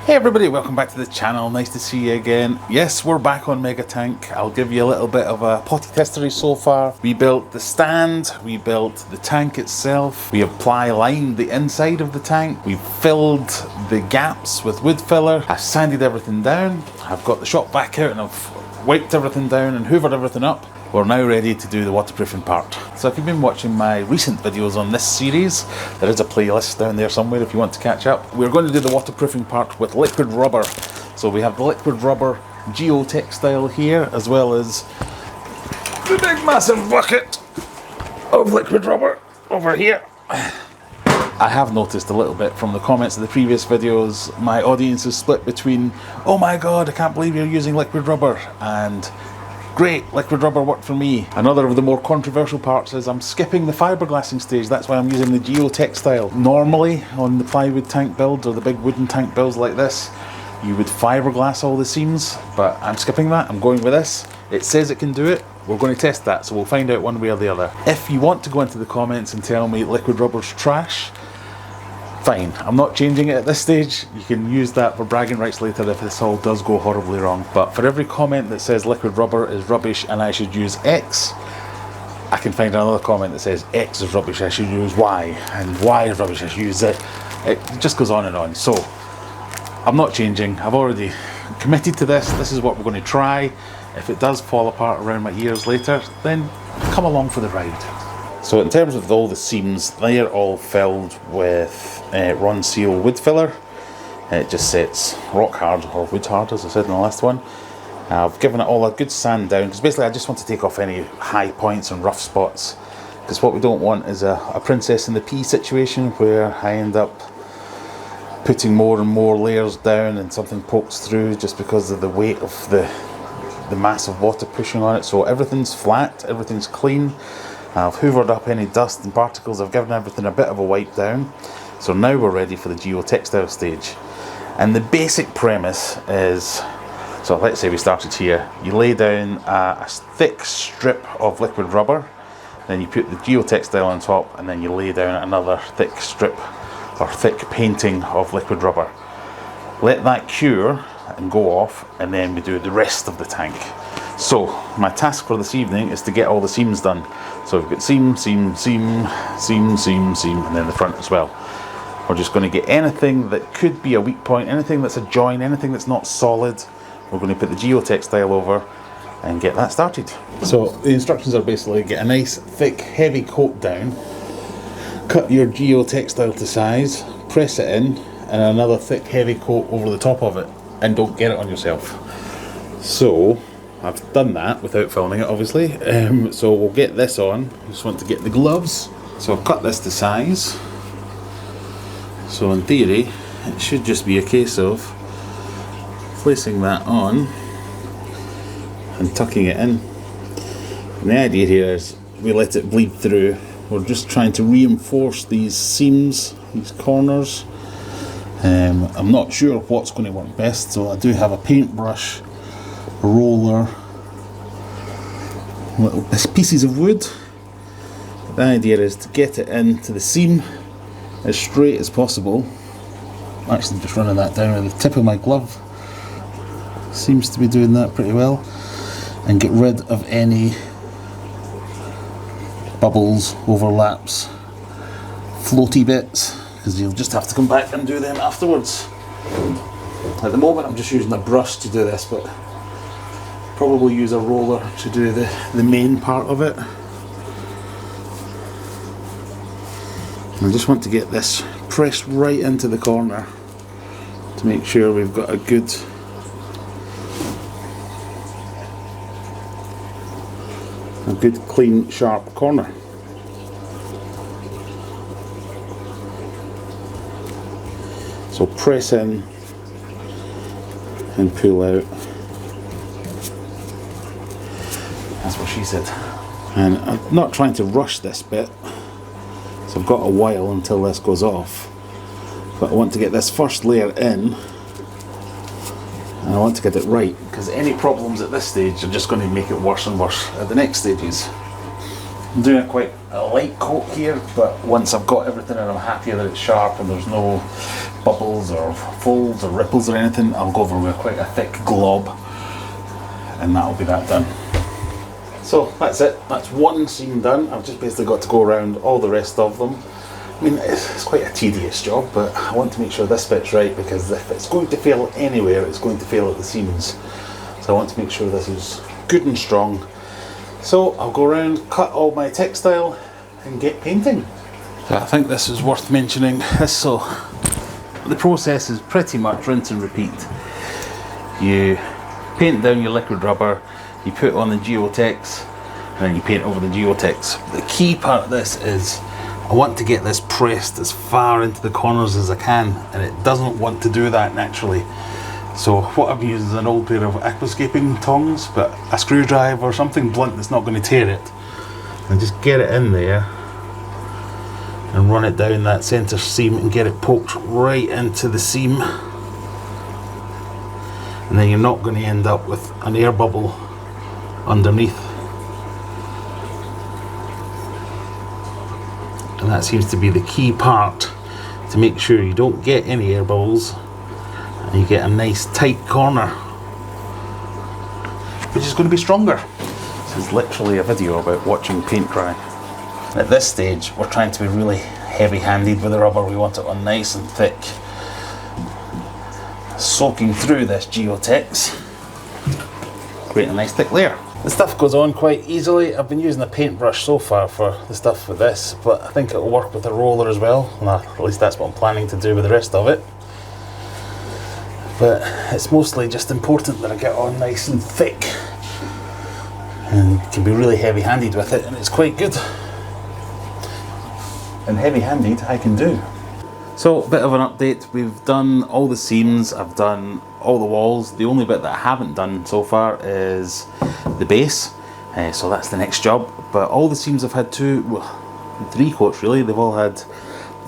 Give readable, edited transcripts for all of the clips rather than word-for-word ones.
Hey everybody, welcome back to the channel. Nice to see you again. Yes, we're back on Mega Tank. I'll give you a little bit of a potty history so far. We built the stand, we built the tank itself, we have ply lined the inside of the tank, we filled the gaps with wood filler, I've sanded everything down, I've got the shop vac out and I've wiped everything down and hoovered everything up. We're now ready to do the waterproofing part. So if you've been watching my recent videos on this series, there is a playlist down there somewhere if you want to catch up. We're going to do the waterproofing part with liquid rubber. So we have the liquid rubber geotextile here, as well as the big massive bucket of liquid rubber over here. I have noticed a little bit from the comments of the previous videos, my audience is split between, oh my god, I can't believe you're using liquid rubber, and great, liquid rubber worked for me. Another of the more controversial parts is I'm skipping the fiberglassing stage. That's why I'm using the geotextile. Normally on the plywood tank builds or the big wooden tank builds like this, you would fiberglass all the seams, but I'm skipping that. I'm going with this. It says it can do it. We're going to test that, so we'll find out one way or the other. If you want to go into the comments and tell me liquid rubber's trash, fine, I'm not changing it at this stage. You can use that for bragging rights later if this all does go horribly wrong. But for every comment that says liquid rubber is rubbish and I should use X, I can find another comment that says X is rubbish, I should use Y, and Y is rubbish, I should use Z. It just goes on and on. So I'm not changing. I've already committed to this. This is what we're going to try. If it does fall apart around my ears later, then come along for the ride. So in terms of all the seams, they are all filled with Ron-Seal wood filler. It just sits rock hard or wood hard, as I said in the last one. I've given it all a good sand down because basically I just want to take off any high points and rough spots, because what we don't want is a princess in the pea situation where I end up putting more and more layers down and something pokes through just because of the weight of the massive water pushing on it. So everything's flat, everything's clean. I've hoovered up any dust and particles, I've given everything a bit of a wipe down. So now we're ready for the geotextile stage. And the basic premise is, so let's say we started here, you lay down a thick strip of liquid rubber, then you put the geotextile on top, and then you lay down another thick strip or thick painting of liquid rubber. Let that cure and go off, and then we do the rest of the tank. So my task for this evening is to get all the seams done. So we've got seam, seam, seam, seam, seam, seam, and then the front as well. We're just going to get anything that could be a weak point, anything that's a join, anything that's not solid. We're going to put the geotextile over and get that started. So the instructions are basically get a nice thick heavy coat down, cut your geotextile to size, press it in, and another thick heavy coat over the top of it, and don't get it on yourself. So I've done that without filming it, obviously. So we'll get this on. I just want to get the gloves. So I've cut this to size. So in theory, it should just be a case of placing that on and tucking it in. And the idea here is we let it bleed through. We're just trying to reinforce these seams, these corners. I'm not sure what's going to work best, so I do have a paintbrush, roller, little pieces of wood. The idea is to get it into the seam as straight as possible. I'm actually just running that down with the tip of my glove. Seems to be doing that pretty well. And get rid of any bubbles, overlaps, floaty bits, because you'll just have to come back and do them afterwards. At the moment I'm just using a brush to do this, but probably use a roller to do the main part of it. I just want to get this pressed right into the corner to make sure we've got a good clean sharp corner. So press in and pull out. That's what she said. And I'm not trying to rush this bit, so I've got a while until this goes off, but I want to get this first layer in and I want to get it right, because any problems at this stage are just going to make it worse and worse at the next stages. I'm doing quite a light coat here, but once I've got everything and I'm happy that it's sharp and there's no bubbles or folds or ripples or anything, I'll go over with quite a thick glob, and that'll be that done. So that's it, that's one seam done. I've just basically got to go around all the rest of them. I mean, it's quite a tedious job, but I want to make sure this bit's right, because if it's going to fail anywhere, it's going to fail at the seams. So I want to make sure this is good and strong. So I'll go around, cut all my textile and get painting. I think this is worth mentioning. So the process is pretty much rinse and repeat. You paint down your liquid rubber, you put on the geotex, and then you paint over the geotex. The key part of this is I want to get this pressed as far into the corners as I can, and it doesn't want to do that naturally. So what I've used is an old pair of aquascaping tongs, but a screwdriver or something blunt that's not going to tear it. And just get it in there and run it down that centre seam and get it poked right into the seam. And then you're not going to end up with an air bubble underneath. And that seems to be the key part, to make sure you don't get any air bubbles and you get a nice tight corner, which is going to be stronger. This is literally a video about watching paint dry. At this stage we're trying to be really heavy handed with the rubber. We want it on nice and thick, soaking through this geotex, create a nice thick layer. The stuff goes on quite easily. I've been using a paintbrush so far for the stuff with this, but I think it'll work with a roller as well. Nah, at least that's what I'm planning to do with the rest of it. But it's mostly just important that I get on nice and thick, and can be really heavy handed with it, and it's quite good. And heavy handed I can do. So, a bit of an update. We've done all the seams, I've done all the walls. The only bit that I haven't done so far is the base, so that's the next job. But all the seams have had three coats really. They've all had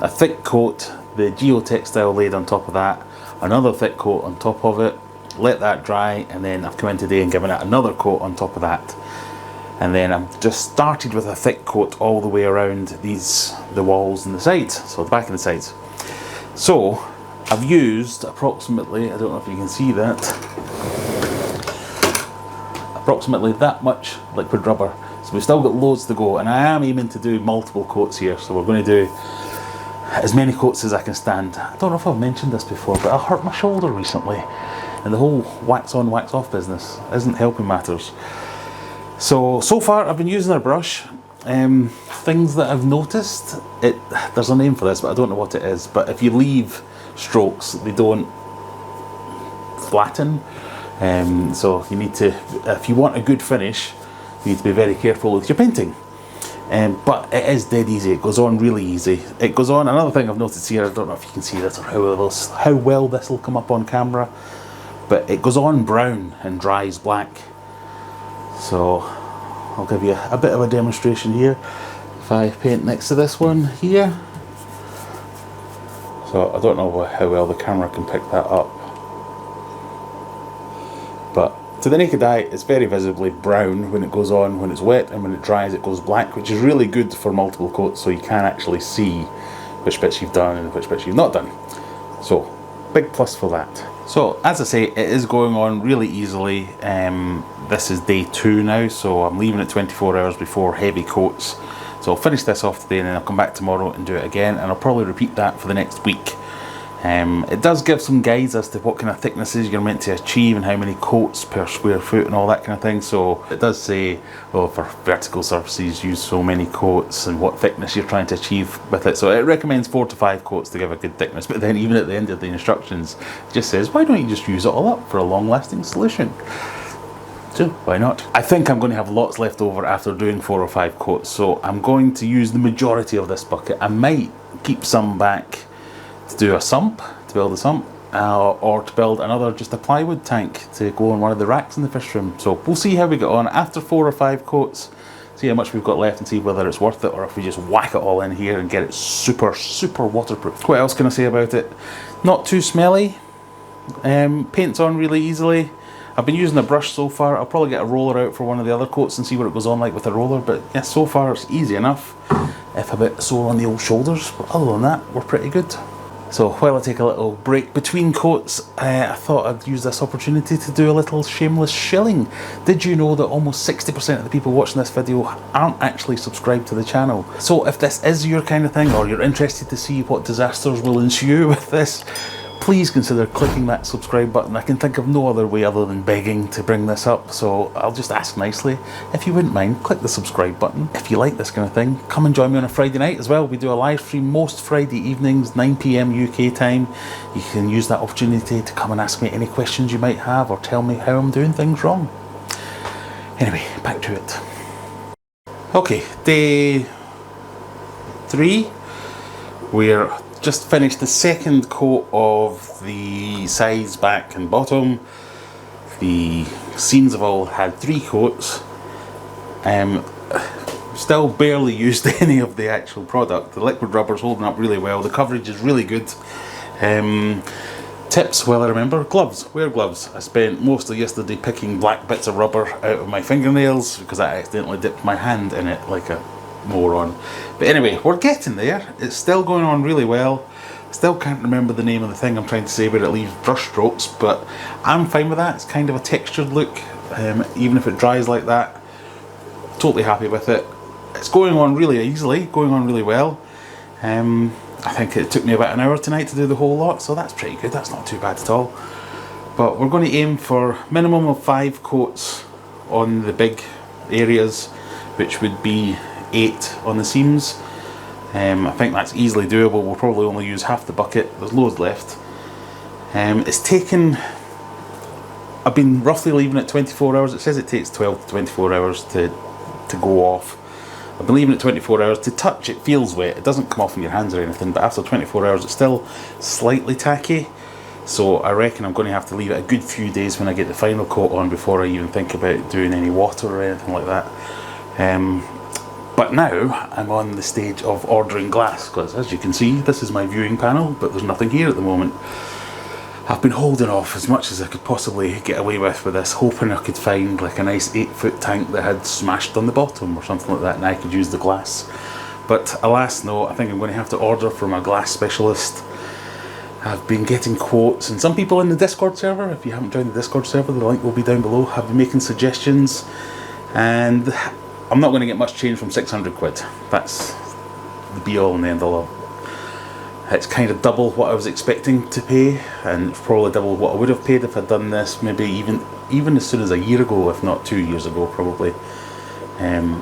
a thick coat, the geotextile laid on top of that, another thick coat on top of it, let that dry, and then I've come in today and given it another coat on top of that. And then I've just started with a thick coat all the way around the walls and the sides, so the back and the sides. So I've used approximately, I don't know if you can see that, approximately that much liquid rubber. So we've still got loads to go, and I am aiming to do multiple coats here. So we're going to do as many coats as I can stand. I don't know if I've mentioned this before, but I hurt my shoulder recently, and the whole wax on wax off business isn't helping matters. So far I've been using a brush. Things that I've noticed, there's a name for this but I don't know what it is, but if you leave strokes they don't flatten, so you need to, if you want a good finish, you need to be very careful with your painting. But it is dead easy, it goes on really easy. It goes on, another thing I've noticed here, I don't know if you can see this or how well this will come up on camera, but it goes on brown and dries black. So I'll give you a bit of a demonstration here. If I paint next to this one here, so I don't know how well the camera can pick that up, but to the naked eye it's very visibly brown when it goes on, when it's wet, and when it dries it goes black, which is really good for multiple coats, so you can actually see which bits you've done and which bits you've not done. So big plus for that. So as I say, it is going on really easily. This is day 2 now, so I'm leaving it 24 hours before heavy coats. So I'll finish this off today and then I'll come back tomorrow and do it again, and I'll probably repeat that for the next week. It does give some guides as to what kind of thicknesses you're meant to achieve and how many coats per square foot and all that kind of thing. So it does say, oh, for vertical surfaces use so many coats and what thickness you're trying to achieve with it. So it recommends 4 to 5 coats to give a good thickness, but then even at the end of the instructions it just says, why don't you just use it all up for a long lasting solution? So why not? I think I'm going to have lots left over after doing 4 or 5 coats, so I'm going to use the majority of this bucket. I might keep some back to do a sump, to build a sump, or to build another, just a plywood tank to go on one of the racks in the fish room. So we'll see how we get on after 4 or 5 coats, see how much we've got left and see whether it's worth it, or if we just whack it all in here and get it super waterproof. What else can I say about it? Not too smelly, paints on really easily. I've been using a brush so far. I'll probably get a roller out for one of the other coats and see what it goes on like with a roller, but yeah, so far it's easy enough, if a bit sore on the old shoulders, but other than that, we're pretty good. So while I take a little break between coats, I thought I'd use this opportunity to do a little shameless shilling. Did you know that almost 60% of the people watching this video aren't actually subscribed to the channel? So if this is your kind of thing, or you're interested to see what disasters will ensue with this, please consider clicking that subscribe button. I can think of no other way other than begging to bring this up, so I'll just ask nicely. If you wouldn't mind, click the subscribe button. If you like this kind of thing, come and join me on a Friday night as well. We do a live stream most Friday evenings, 9 PM UK time. You can use that opportunity to come and ask me any questions you might have, or tell me how I'm doing things wrong. Anyway, back to it. Okay, day 3. We're just finished the second coat of the sides, back and bottom. The seams have all had 3 coats. Still barely used any of the actual product. The liquid rubber's holding up really well. The coverage is really good. Tips, well I remember, gloves. Wear gloves. I spent most of yesterday picking black bits of rubber out of my fingernails because I accidentally dipped my hand in it like a moron. But anyway, we're getting there. It's still going on really well. Still can't remember the name of the thing I'm trying to say where it leaves brush strokes, but I'm fine with that. It's kind of a textured look, even if it dries like that. Totally happy with it. It's going on really easily, going on really well. I think it took me about an hour tonight to do the whole lot, so that's pretty good. That's not too bad at all. But we're going to aim for minimum of 5 coats on the big areas, which would be 8 on the seams. I think that's easily doable. We'll probably only use half the bucket. There's loads left. It's taken, I've been roughly leaving it 24 hours. It says it takes 12 to 24 hours to go off. I've been leaving it 24 hours. To touch, it feels wet. It doesn't come off in your hands or anything, but after 24 hours it's still slightly tacky. So I reckon I'm going to have to leave it a good few days when I get the final coat on before I even think about doing any water or anything like that. But now I'm on the stage of ordering glass, because as you can see, this is my viewing panel, but there's nothing here at the moment. I've been holding off as much as I could possibly get away with this, hoping I could find like a nice 8-foot tank that had smashed on the bottom or something like that, and I could use the glass. But alas no, I think I'm going to have to order from a glass specialist. I've been getting quotes, and some people in the Discord server, if you haven't joined the Discord server, the link will be down below, have been making suggestions, and I'm not going to get much change from 600 quid. That's the be all and the end all. It's kind of double what I was expecting to pay, and it's probably double what I would have paid if I'd done this maybe even as soon as a year ago, if not 2 years ago probably.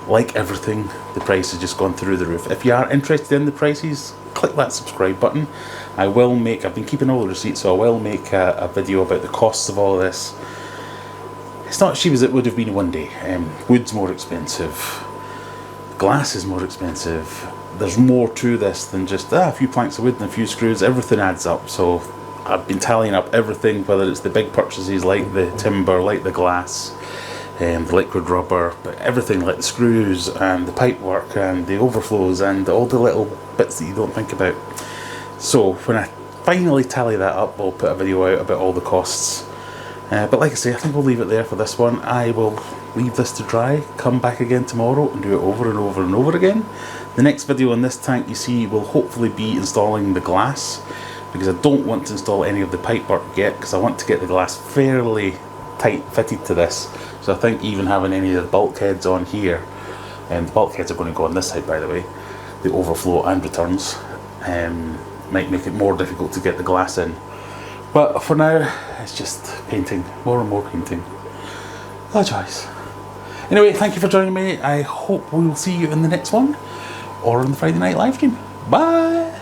Like everything, the price has just gone through the roof. If you are interested in the prices, click that subscribe button. I've been keeping all the receipts, so I will make a video about the costs of all of this. It's not as cheap as it would have been one day. Wood's more expensive, glass is more expensive. There's more to this than just a few planks of wood and a few screws. Everything adds up. So I've been tallying up everything, whether it's the big purchases like the timber, like the glass, the liquid rubber, but everything like the screws and the pipe work and the overflows and all the little bits that you don't think about. So when I finally tally that up, I'll put a video out about all the costs. But like I say, I think we'll leave it there for this one. I will leave this to dry, come back again tomorrow and do it over and over and over again. The next video on this tank you see will hopefully be installing the glass, because I don't want to install any of the pipe work yet, because I want to get the glass fairly tight fitted to this. So I think even having any of the bulkheads on here, and the bulkheads are going to go on this side by the way, the overflow and returns, might make it more difficult to get the glass in. But for now, it's just painting, more and more painting. No choice. Anyway, thank you for joining me. I hope we will see you in the next one, or on the Friday night live stream. Bye!